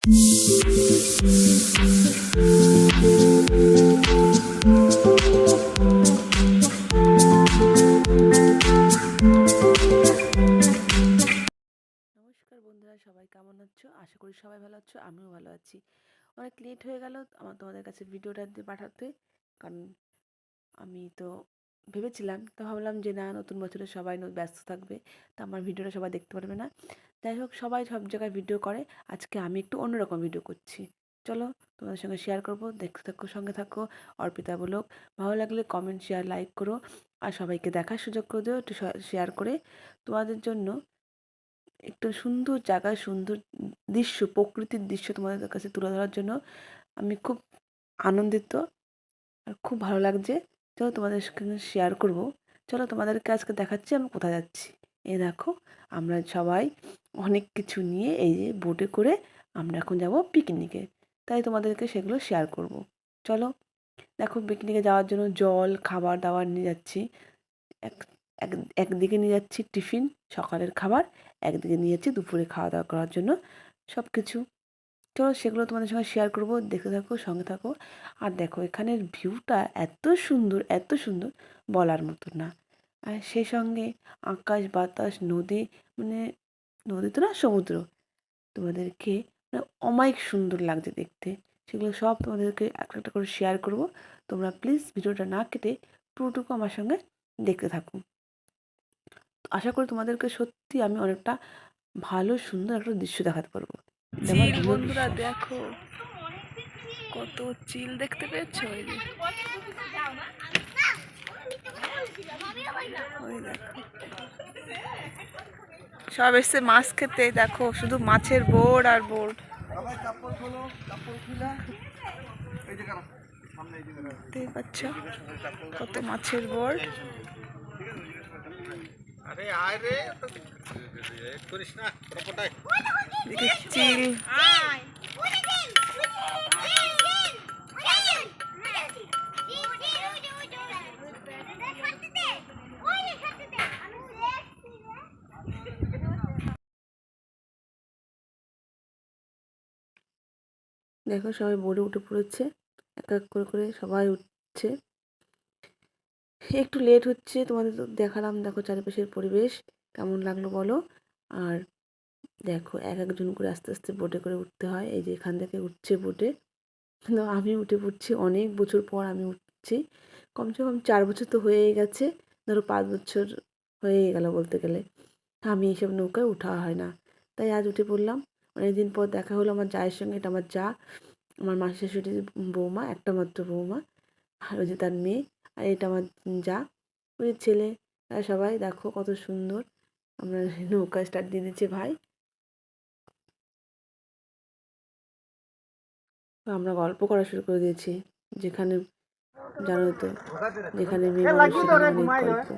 বন্ধুরা, সবাই কেমন আছো? আশা করি সবাই ভালো আছো, আমিও ভালো আছি। অনেক লেট হয়ে গেল আমার তোমাদের কাছে ভিডিওটা দিয়ে পাঠাতে, কারণ আমি তো ভেবেছিলাম, তো ভাবলাম যে না, নতুন বছরে সবাই ব্যস্ত থাকবে, তো আমার ভিডিওটা সবাই দেখতে পারবে না। যাই হোক, সবাই সব জায়গায় ভিডিও করে, আজকে আমি একটু অন্যরকম ভিডিও করছি। চলো তোমাদের সঙ্গে শেয়ার করবো, দেখতে থাকো, সঙ্গে থাকো। অর্পিতা ব্লগ ভালো লাগলে কমেন্ট, শেয়ার, লাইক করো, আর সবাইকে দেখার সুযোগ করে দিও, একটু শেয়ার করে। তোমাদের জন্য একটু সুন্দর জায়গায় সুন্দর দৃশ্য, প্রকৃতির দৃশ্য তোমাদের কাছে তুলে ধরার জন্য আমি খুব আনন্দিত আর খুব ভালো লাগছে। চলো তোমাদের সঙ্গে শেয়ার করব। চলো তোমাদেরকে আজকে দেখাচ্ছি আমি কোথায় যাচ্ছি। এই দেখো, আমরা সবাই অনেক কিছু নিয়ে এই যে বোটে করে আমরা এখন যাব পিকনিকে, তাই তোমাদেরকে সেগুলো শেয়ার করব। চলো দেখো, পিকনিকে যাওয়ার জন্য জল, খাবার দাবার নিয়ে যাচ্ছি। এক একদিকে নিয়ে যাচ্ছি টিফিন, সকালের খাবার, একদিকে নিয়ে যাচ্ছি দুপুরে খাওয়া দাওয়া করার জন্য সব কিছু। চলো সেগুলো তোমাদের সঙ্গে শেয়ার করব, দেখতে থাকো, সঙ্গে থাকো। আর দেখো, এখানের ভিউটা এত সুন্দর, এত সুন্দর, বলার মতো না। আর সেই সঙ্গে আকাশ, বাতাস, নদী, মানে নদী তো না, সমুদ্র, তোমাদেরকে মানে অমায়িক সুন্দর লাগছে দেখতে। সেগুলো সব তোমাদেরকে একটা একটা করে শেয়ার করব। তোমরা প্লিজ ভিডিওটা না কেটে পুরোটুকু আমার সঙ্গে দেখতে থাকো। আশা করি তোমাদেরকে সত্যি আমি অনেকটা ভালো সুন্দর একটা দৃশ্য দেখাতে পারবো। চিল বন্ধুরা দেখো, কত চিল দেখতে পেয়েছো? ওই দেখো, সব এসছে মাছ খেতে। দেখো শুধু মাছের বোর্ড আর বোর্ড। দেখতে পাচ্ছ কত মাছের বোর্ড। চিল, দেখো সবাই বোর্ডে উঠে পড়েছে, এক এক করে করে সবাই উঠছে। একটু লেট হচ্ছে, তোমাদের তো দেখালাম। দেখো চারিপাশের পরিবেশ কেমন লাগলো বলো। আর দেখো, এক একজন করে আস্তে আস্তে বোটে করে উঠতে হয়। এই যে এখান থেকে উঠছে বোটে, কিন্তু আমি উঠে পড়ছি অনেক বছর পর আমি উঠছি। কমসে কম 4 বছর তো হয়েই গেছে, ধরো 5 বছর হয়েই গেল বলতে গেলে। আমি এইসব নৌকায় উঠা হয় না, তাই আজ উঠে পড়লাম। অনেকদিন পর দেখা হলো আমার জায়ের সঙ্গে। এটা আমার যা, আমার মাসি শাশুড়ির বৌমা, একটা মাত্র বৌমা, আর ওই যে তার মেয়ে, আর এটা আমার যা, ওই ছেলে। তারা সবাই দেখো কত সুন্দর। আমরা নৌকা স্টার্ট দিয়ে দিচ্ছে ভাই। আমরা গল্প করা শুরু করে দিয়েছি। যেখানে জানো তো, যেখানে মেয়ে মানুষ সেখানে অনেক গল্প।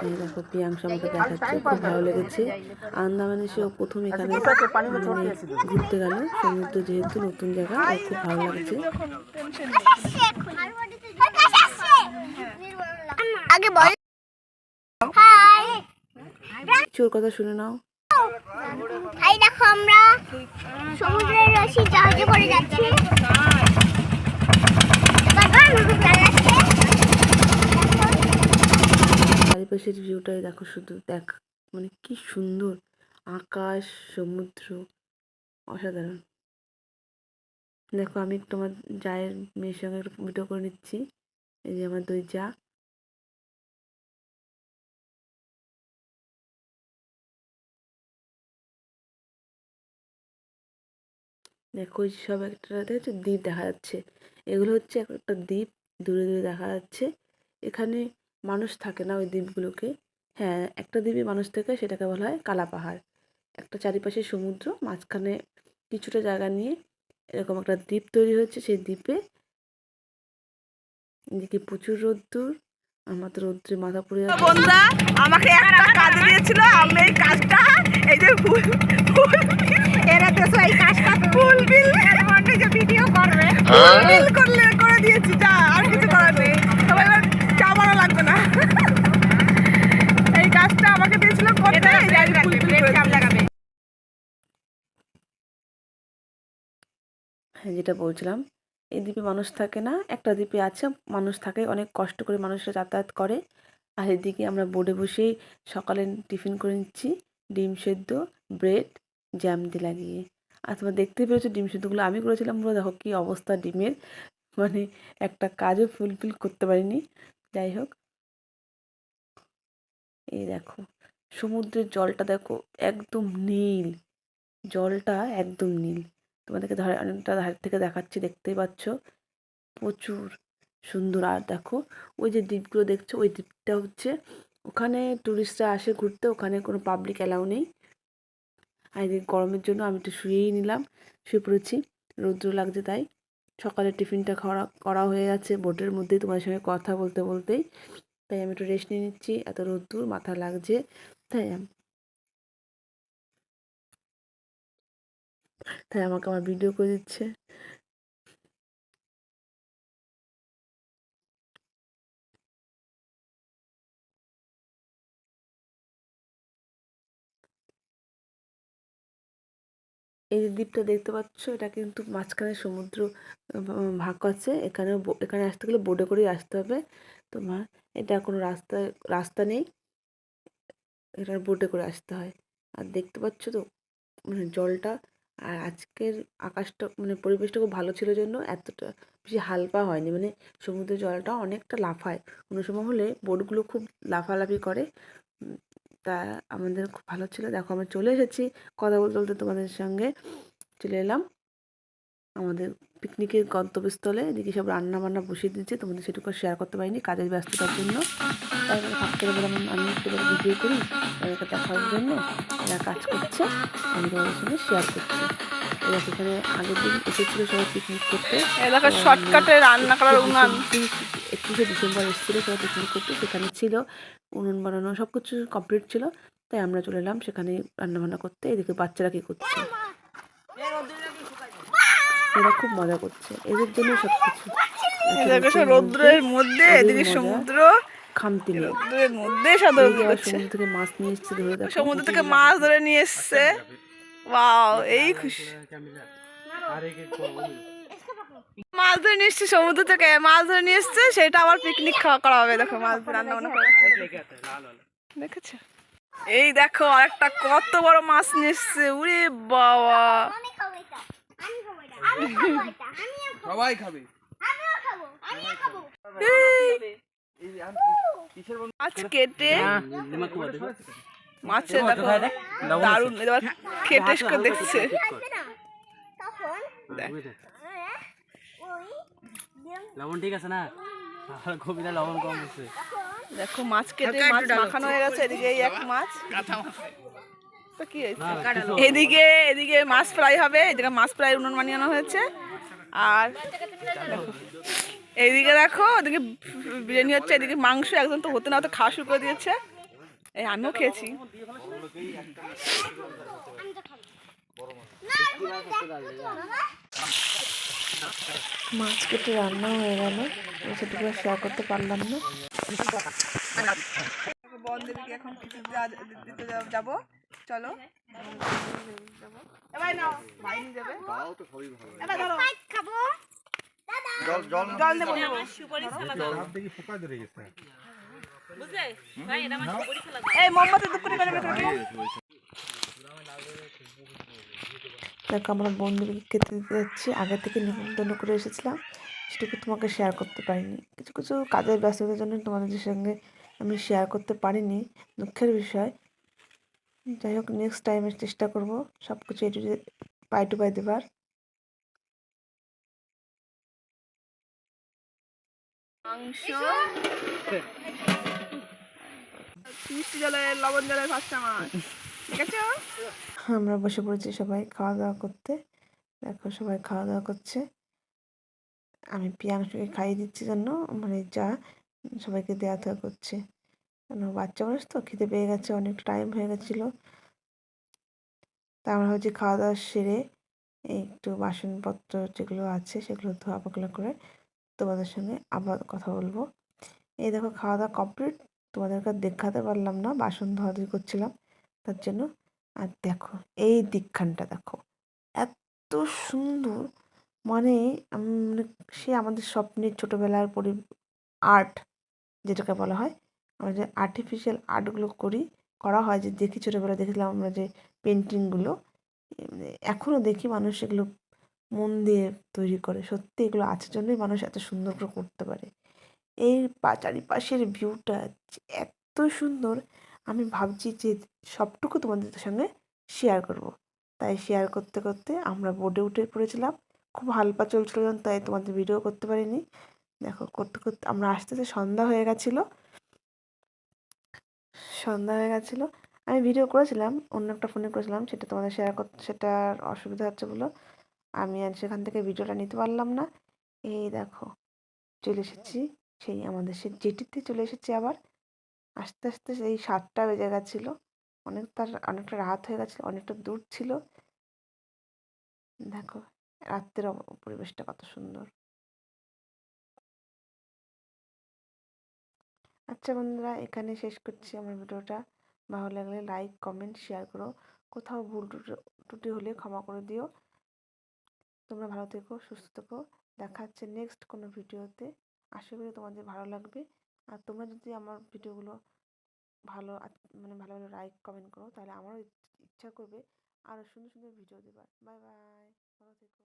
এই দেখো, প্রিয়াংশু আমাকে দেখাচ্ছে, খুব ভালো লেগেছে। আন্দামানে সেও প্রথম এখানে মানে ঘুরতে গেল, সমুদ্র যেহেতু নতুন জায়গা, ওর খুব ভালো লাগছে। চোর কথা শুনে নাও। এই দেখো, আমরা সমুদ্রের রশি জাহাজে করে যাচ্ছি। চারিপাশের ভিউটাই দেখো, শুধু দেখ, মানে কি সুন্দর আকাশ, সমুদ্র, অসাধারণ। দেখো, আমি একটু আমার জায়ের মেয়ের সঙ্গে একটু ভিডিও করে নিচ্ছি। এই যে আমার 2 জা। দেখো সব একটা হচ্ছে দ্বীপ দেখা যাচ্ছে। এগুলো হচ্ছে একটা দ্বীপ, দূরে দূরে দেখা যাচ্ছে। এখানে মানুষ থাকে না ওই দ্বীপগুলোকে। হ্যাঁ, একটা দ্বীপে মানুষ থাকে, সেটাকে বলা হয় কালা পাহাড়। একটা চারিপাশে সমুদ্র, মাঝখানে কিছুটা জায়গা নিয়ে এরকম একটা দ্বীপ তৈরি হয়েছে। সেই দ্বীপে এদিকে প্রচুর রোদ্দুর, আমার তো রোদ্দুরে মাথা পুড়ে যাচ্ছে। বন্ধুরা আমাকে একটা কাজ দিয়েছিল, আমি এই কাজটা, এই যে ফুল ফুল এরা দেশে এই কাজটা ফুল বিল যে ভিডিও করবে, ফুল বিল করলে করে দিয়েছি। যা, আর কিছু করার নেই। সবাই এবার চা বানা লাগবে না। এই কাজটা আমাকে দিয়েছিল করতে, ফুল বিল করে লাগাবে। হ্যাঁ, যেটা বলছিলাম, এই দ্বীপে মানুষ থাকে না, একটা দ্বীপে আছে মানুষ থাকে, অনেক কষ্ট করে মানুষরা যাতায়াত করে। আর এদিকে আমরা বোটে বসেই সকালে টিফিন করে নিচ্ছি, ডিম সেদ্ধ, ব্রেড, জ্যাম দিয়ে লাগিয়ে। আর তোমরা দেখতেই পেরেছো ডিম সেদ্ধগুলো আমি করেছিলাম, পুরো দেখো কী অবস্থা ডিমের, মানে একটা কাজও ফুলফিল করতে পারিনি। যাই হোক, এই দেখো সমুদ্রের জলটা দেখো একদম নীল, জলটা একদম নীল। তোমাদেরকে অনেকটা ধার থেকে দেখাচ্ছি, দেখতেই পাচ্ছ প্রচুর সুন্দর। আর দেখো ওই যে দ্বীপগুলো দেখছো, ওই দ্বীপটা হচ্ছে, ওখানে টুরিস্টরা আসে ঘুরতে, ওখানে কোনো পাবলিক অ্যালাউ নেই। আর এদিকে গরমের জন্য আমি একটু শুয়েই নিলাম, শুয়ে পড়েছি, রৌদ্র লাগছে তাই। সকালে টিফিনটা করা হয়ে গেছে বোটের মধ্যেই, তোমার সঙ্গে কথা বলতে বলতেই। তাই আমি একটু রেস্ট নিয়ে নিচ্ছি, এত রোদ্দুর মাথা লাগছে। তাই তাই আমাকে আমার ভিডিও করে দিচ্ছে। এই যে দ্বীপটা দেখতে পাচ্ছ, এটা কিন্তু মাঝখানে সমুদ্র ভাগ আছে। এখানে আসতে গেলে বোটে করেই আসতে হবে তোমার। এটা কোনো রাস্তা নেই, এটা বোটে করে আসতে হয়। আর দেখতে পাচ্ছ তো মানে জলটা, আর আজকের আকাশটা মানে পরিবেশটা খুব ভালো ছিল জন্য এতটা বেশি হালকা হয়নি, মানে সমুদ্রের জলটা অনেকটা লাফায়। কোনো সময় হলে বোটগুলো খুব লাফালাফি করে। তা আমাদের খুব ভালো ছিল। দেখো আমরা চলে এসেছি, কথা বলতে বলতে তোমাদের সঙ্গে চলে এলাম আমাদের পিকনিকের গন্তব্যস্থলে। এদিকে সব রান্না বান্না বসিয়ে দিয়েছে, তোমাদের সেটুকু শেয়ার করতে পারিনি কাজের ব্যস্ততার জন্য। তাই আমি ভাবতে বললাম আমি একটু ভিডিও করি, তাদেরকে দেখার জন্য। এরা কাজ করছে, আমি তোমাদের সঙ্গে শেয়ার করছি। এরা সেখানে আগের দিন এসেছিলো সবাই পিকনিক করতে। দেখো শর্টকাটে রান্না করার উনান। 31শে ডিসেম্বর এসেছিলো সবাই পিকনিক করতে, সেখানে ছিল উনুন বানানো, সব কিছু কমপ্লিট ছিল। তাই আমরা চলে এলাম সেখানে রান্নাবান্না করতে। এদিকে বাচ্চারা কী করছে, এরা খুব মজা করছে, এদের জন্য সব কিছু। রৌদ্রের মধ্যে এদিকে সমুদ্র, খামতি নেই। রৌদ্রের মধ্যে সমুদ্র থেকে মাছ নিয়ে এসছে ধরে, দেখো সমুদ্র থেকে মাছ ধরে নিয়ে এসছে। ওয়াও, এই খুশি। মাছ ধরে নিয়ে এসছে সমুদ্র থেকে, মাছ ধরে নিয়ে এসছে, সেটা আবার পিকনিক করা হবে। দেখো মাছ রান্না বান্না করে দেখেছো। এই দেখো আরেকটা কত বড় মাছ নিয়ে এসছে, উরে বাবা। সবাই খাবে। মাছ কেটে মাছের দেখো দারুণ, এবার খেয়ে টেস্ট করে দেখছে। লবণ ঠিক আছে না? কবিতা লবণ কম দিচ্ছে। দেখো মাছ কেটে মাছ মাখানো হয়ে গেছে। এদিকে এই এক মাছ তো কি হয়েছে, এদিকে এদিকে মাছ ফ্রাই হবে, এদিকে মাছ ফ্রাই উনুন বানিয়ে হয়েছে। আর এইদিকে দেখো ওদিকে বিরিয়ানি হচ্ছে, এদিকে মাংস একদম তো হতে না হতে খাওয়া শুরু করে দিয়েছে। এই আমিও খেয়েছি। মাছ কেটে রান্না হয়ে গেল, সেটুকু শেয়ার করতে পারলাম না। বন্ধুদেরকে এখন কিছু দিতে যাবো, চলো। এবার নাও, ভাই নিয়ে যাবে। এবার ধরো খাবো, জল দেবো। এই মোমবাতি দুপুরে দেখো আমরা বন্ধুদেরকে খেতে দিতে যাচ্ছি, আগে থেকে নিমন্ত্রণ করে এসেছিলাম, সেটুকু তোমাকে শেয়ার করতে পারিনি। কিছু কিছু কাজের ব্যস্ততার জন্য তোমাদের সঙ্গে আমি শেয়ার করতে পারিনি, দুঃখের বিষয়। যাই হোক, নেক্সট টাইমে চেষ্টা করব সব কিছু পাই টু পাই দেবার। মাংস, মিষ্টি জলে লবণ জলে ভাজা মাছ, ঠিক আছে। আমরা বসে পড়েছি সবাই খাওয়া দাওয়া করতে। দেখো সবাই খাওয়া দাওয়া করছে, আমি পিয়াংশুকে খাইয়ে দিচ্ছি জন্য মানে যা সবাইকে দেওয়া দেওয়া করছে, কেন বাচ্চা মানুষ তো খেতে পেয়ে গেছে, অনেক টাইম হয়ে গেছিলো। তা আমরা হচ্ছে খাওয়া দাওয়া সেরে একটু বাসনপত্র যেগুলো আছে সেগুলো ধোয়া পাকলা করে তোমাদের সঙ্গে আবার কথা বলবো। এই দেখো খাওয়া দাওয়া কমপ্লিট, তোমাদেরকে দেখাতে পারলাম না, বাসন ধোয়াধুয়ি করছিলাম তার জন্য। আর দেখো এই দিকখানটা দেখো, এত সুন্দর, মানে মানে সে আমাদের স্বপ্নের ছোটোবেলার আর্ট যেটাকে বলা হয়, আমরা যে আর্টিফিশিয়াল আর্টগুলো করা হয়, যে দেখি ছোটোবেলায় দেখেছিলাম আমরা যে পেন্টিংগুলো, মানে এখনও দেখি মানুষ এগুলো মন দিয়ে তৈরি করে। সত্যি এগুলো আছে জন্যই মানুষ এত সুন্দর করে করতে পারে। এই চারিপাশের ভিউটা এত সুন্দর, আমি ভাবছি যে সবটুকু তোমাদের সঙ্গে শেয়ার করব। তাই শেয়ার করতে করতে আমরা বোটে উঠে পড়েছিলাম। খুব হালকা চলছিল যখন, তাই তোমাদের ভিডিও করতে পারিনি। দেখো করতে করতে আমরা আস্তে আস্তে সন্ধ্যা হয়ে গেছিলো। সন্ধ্যা হয়ে গেছিলো, আমি ভিডিও করেছিলাম, অন্য একটা ফোনে করেছিলাম, সেটা তোমাদের শেয়ার করতে, সেটার অসুবিধা হচ্ছে বলে আমি আর সেখান থেকে ভিডিওটা নিতে পারলাম না। এই দেখো চলে এসেছি, সেই আমাদের সেই জেটিতে চলে এসেছি আবার। আস্তে আস্তে সেই 7টা বেজে গেছিলো, অনেকটা রাত হয়ে গেছিলো, অনেকটা দূর ছিল। দেখো রাত্রের পরিবেশটা কত সুন্দর। আচ্ছা বন্ধুরা, এখানে শেষ করছি আমার ভিডিওটা। ভালো লাগলে লাইক কমেন্ট শেয়ার করো। কোথাও ভুল ত্রুটি হলে ক্ষমা করে দিও। তোমরা ভালো থেকো, সুস্থ থেকো। দেখা হচ্ছে নেক্সট কোনো ভিডিওতে। আশা করি তোমাদের ভালো লাগবে। আর তোমরা যদি আমার ভিডিওগুলো ভালো মানে ভালো ভালো লাইক কমেন্ট করো, তাহলে আমারও ইচ্ছা করবে আরও সুন্দর সুন্দর ভিডিও দেবার। বাই বাই, ভালো থেকো।